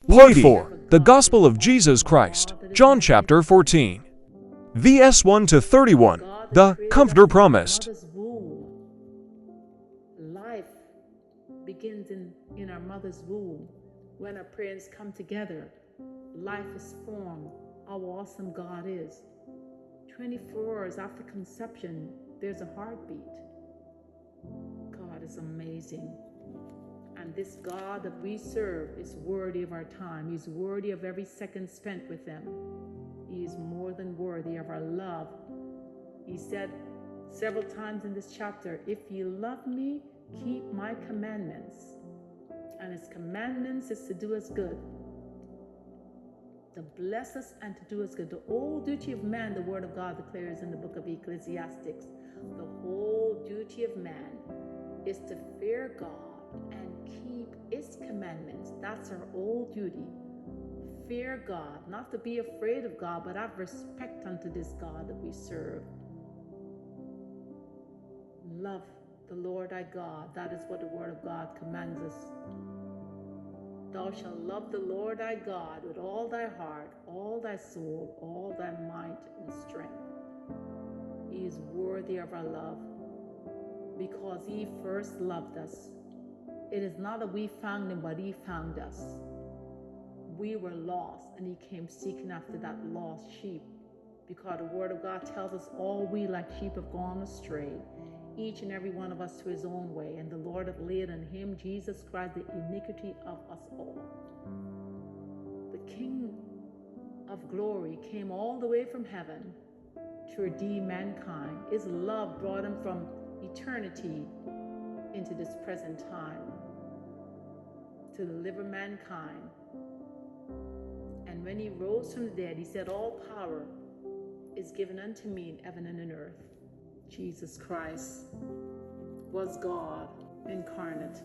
Part 4. The Gospel of Jesus Christ. John chapter 14. VS 1 to 31. The Comforter Promised. Life begins in our mother's womb. When our parents come together, life is formed. How awesome God is. 24 hours after conception, there's a heartbeat. God is amazing. And this God that we serve is worthy of our time. He's worthy of every second spent with Him. He is more than worthy of our love. He said several times in this chapter, if you love me, keep my commandments. And His commandments is to do us good, to bless us and to do us good. The whole duty of man, the Word of God declares in the book of Ecclesiastes, the whole duty of man is to fear God and keep His commandments. That's our whole duty. Fear God, not to be afraid of God, but have respect unto this God that we serve. Love the Lord thy God. That is what the Word of God commands us. Thou shalt love the Lord thy God with all thy heart, all thy soul, all thy might and strength. He is worthy of our love because He first loved us. It is not that we found Him, but He found us. We were lost, and He came seeking after that lost sheep, because the Word of God tells us all we like sheep have gone astray, each and every one of us to his own way, and the Lord hath laid on Him, Jesus Christ, the iniquity of us all. The King of glory came all the way from heaven to redeem mankind. His love brought Him from eternity into this present time to deliver mankind. And when He rose from the dead, He said, all power is given unto me in heaven and in earth. Jesus Christ was God incarnate.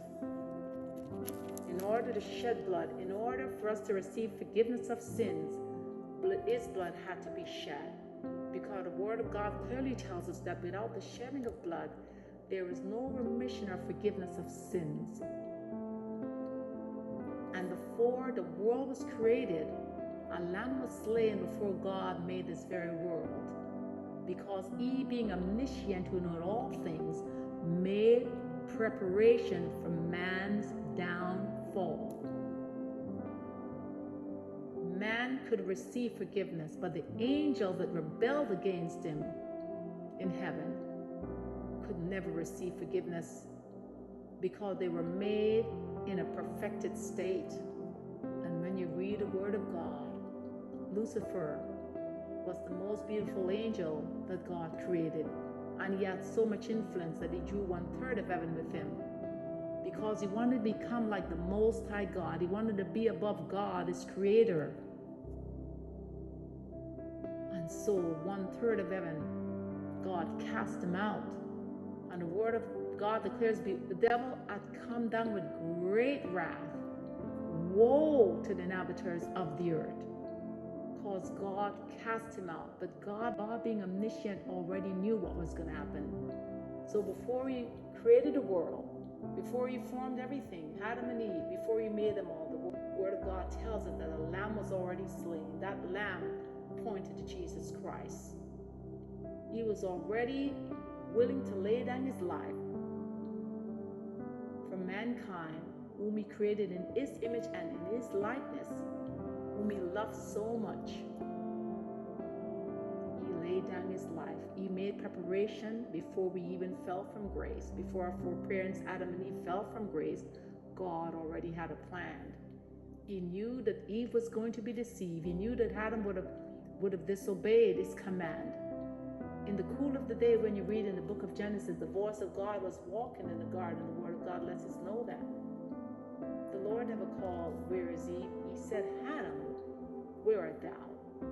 In order to shed blood, in order for us to receive forgiveness of sins, His blood had to be shed. Because the Word of God clearly tells us that without the shedding of blood, there is no remission or forgiveness of sins. And before the world was created, a lamb was slain before God made this very world. Because He, being omniscient who knew all things, made preparation for man's downfall. Man could receive forgiveness, but the angels that rebelled against Him in heaven could never receive forgiveness, because they were made in a perfected state. And when you read the Word of God, Lucifer was the most beautiful angel that God created, and he had so much influence that he drew 1/3 of heaven with him, because he wanted to become like the Most High God. He wanted to be above God, His Creator. And so 1/3 of heaven, God cast him out. And the Word of God declares, the devil had come down with great wrath. Woe to the inhabitants of the earth, because God cast him out. But God being omniscient, already knew what was going to happen. So before He created the world, before He formed everything, Adam and Eve, before He made them all, the Word of God tells us that a lamb was already slain. That lamb pointed to Jesus Christ. He was already willing to lay down His life for mankind, whom He created in His image and in His likeness, whom He loved so much. He laid down His life. He made preparation before we even fell from grace. Before our foreparents Adam and Eve fell from grace, God already had a plan. He knew that Eve was going to be deceived. He knew that Adam would have disobeyed His command. In the cool of the day, when you read in the book of Genesis, the voice of God was walking in the garden. The Word of God lets us know that. The Lord never called, where is Eve? He said, Adam, where art thou?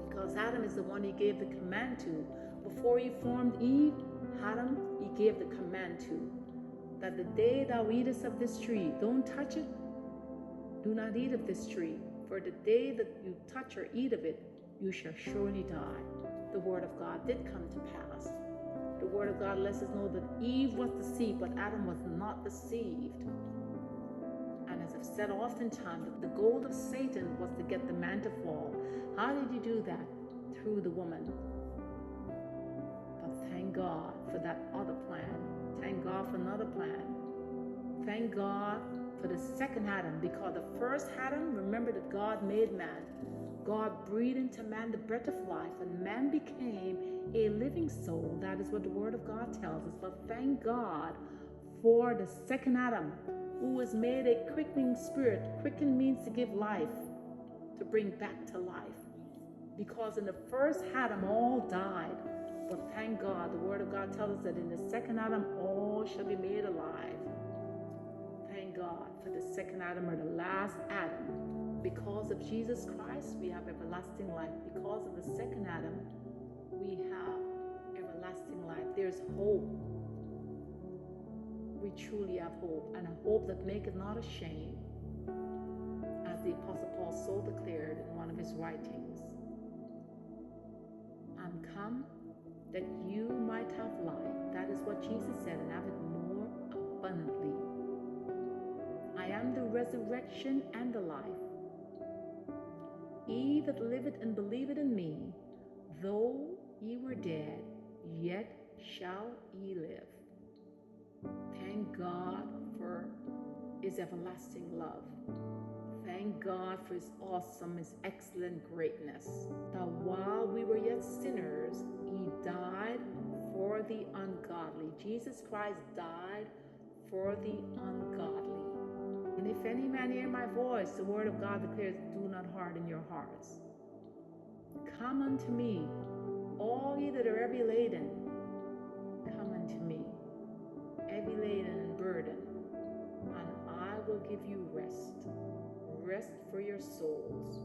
Because Adam is the one He gave the command to. Before He formed Eve, Adam, He gave the command to, that the day thou eatest of this tree, don't touch it, do not eat of this tree, for the day that you touch or eat of it, you shall surely die. The Word of God did come to pass. The Word of God lets us know that Eve was deceived, but Adam was not deceived. And as have said oftentimes that the goal of Satan was to get the man to fall. How did he do that? Through the woman. But thank God for that other plan. Thank God for another plan. Thank God for the second Adam, because the first Adam, remember that God made man. God breathed into man the breath of life, and man became a living soul. That is what the Word of God tells us. But thank God for the second Adam, who was made a quickening spirit. Quicken means to give life, to bring back to life. Because in the first Adam, all died. But thank God, the Word of God tells us that in the second Adam, all shall be made alive. Thank God for the second Adam, or the last Adam. Because of Jesus Christ, we have everlasting life. Because of the second Adam, we have everlasting life. There's hope. We truly have hope, and a hope that maketh not ashamed, as the Apostle Paul so declared in one of his writings. I'm come that you might have life. That is what Jesus said, and have it more abundantly. I am the resurrection and the life. He that liveth and believeth in me, though ye were dead, yet shall ye live. Thank God for his everlasting love. Thank God for his awesome, his excellent greatness. That while we were yet sinners, he died for the ungodly. Jesus Christ died for the ungodly. And if any man hear my voice, the word of God declares, do not harden your hearts. Come unto me, all ye that are heavy laden. Come unto me, heavy laden and burden, and I will give you rest. Rest for your souls.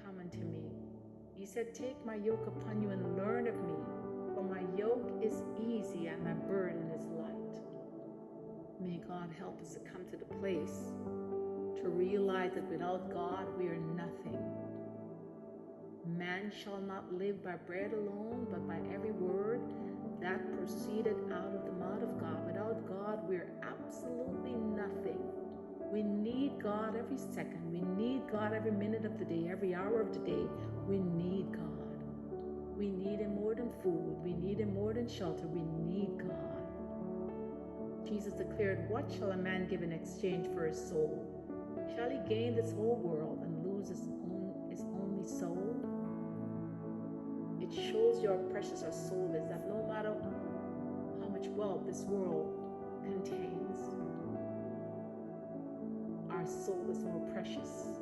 Come unto me. He said, take my yoke upon you and learn of me, for my yoke is easy and my burden is light. May God help us to come to the place to realize that without God we are nothing. Man shall not live by bread alone, but by every word that proceeded out of the mouth of God. Without God we are absolutely nothing. We need God every second. We need God every minute of the day, every hour of the day. We need God. We need Him more than food. We need Him more than shelter. We need God. Jesus declared, what shall a man give in exchange for his soul? Shall he gain this whole world and lose his only soul? It shows you how precious our soul is, that no matter how much wealth this world contains, our soul is more precious.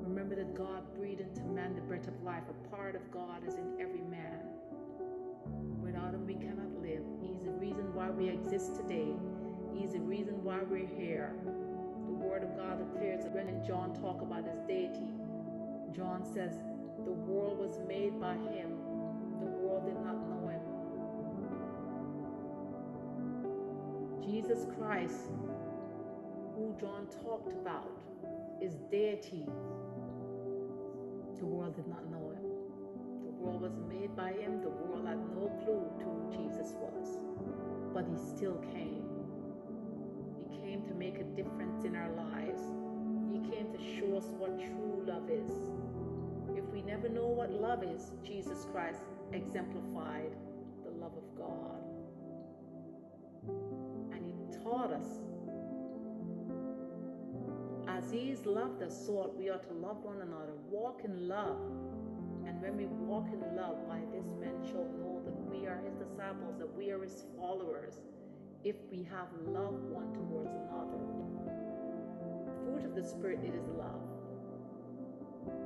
Remember that God breathed into man the breath of life. A part of God is in every man. Without Him we cannot live. He's the reason why we exist today. He's the reason why we're here. The Word of God declares that when John talks about His deity, John says, the world was made by Him. The world did not know Him. Jesus Christ, who John talked about, is deity. The world did not know Him. The world was made by Him. The world had no clue to who Jesus was. But He still came. He came to make a difference in our lives. He came to show us what true love is. If we never know what love is, Jesus Christ exemplified the love of God. And He taught us, as He has loved us, so we ought to love one another, walk in love. And when we walk in love, by this men shall know that we are His disciples, that we are His followers, if we have love one towards another. Fruit of the Spirit, it is love.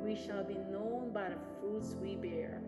We shall be known by the fruits we bear.